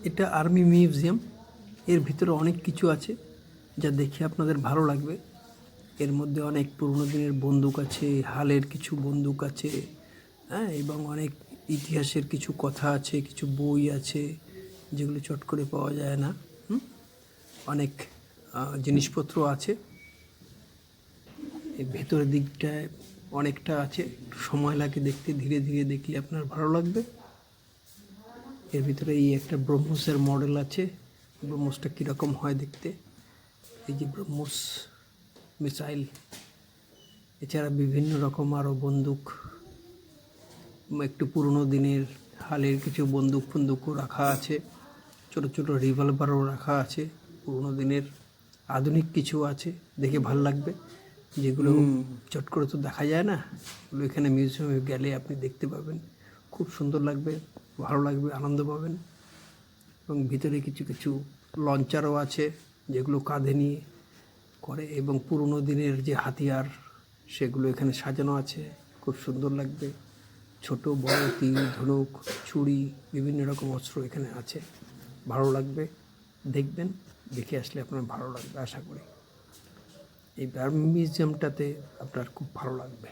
এটা army museum. এর ভিতরে অনেক কিছু আছে যা দেখে আপনাদের ভালো লাগবে। এর মধ্যে অনেক পুরনো দিনের বন্দুক আছে, হালের কিছু বন্দুক আছে, হ্যাঁ, এবং অনেক ইতিহাসের কিছু কথা আছে, কিছু বই আছে যেগুলো চট করে পাওয়া যায় না। অনেক জিনিসপত্র আছে। এই ভেতরের দিকটায় অনেকটা আছে, সময় লাগে দেখতে, ধীরে ধীরে দেখলে আপনার ভালো লাগবে। এর ভিতরে এই একটা ব্রহ্মসের মডেল আছে। ব্রহ্মসটা কীরকম হয় দেখতে, এই যে ব্রহ্মস মিসাইল। এছাড়া বিভিন্ন রকম আরও বন্দুক, একটু পুরনো দিনের হালের কিছু বন্দুক ফন্দুকও রাখা আছে, ছোটো ছোটো রিভলভারও রাখা আছে, পুরনো দিনের আধুনিক কিছু আছে, দেখে ভাল লাগবে। যেগুলো চট করে তো দেখা যায় না, এগুলো এখানে মিউজিয়ামে গেলে আপনি দেখতে পাবেন, খুব সুন্দর লাগবে, ভালো লাগবে, আনন্দ পাবেন। এবং ভিতরে কিছু কিছু লঞ্চারও আছে যেগুলো কাঁধে নিয়ে করে, এবং পুরনো দিনের যে হাতিয়ার সেগুলো এখানে সাজানো আছে, খুব সুন্দর লাগবে। ছোট বড় তীর ধনুক ছুরি বিভিন্ন রকম অস্ত্র এখানে আছে, ভালো লাগবে। দেখবেন, দেখে আসলে আপনার ভালো লাগবে আশা করি। এই আর্মি মিউজিয়ামটাতে আপনার খুব ভালো লাগবে।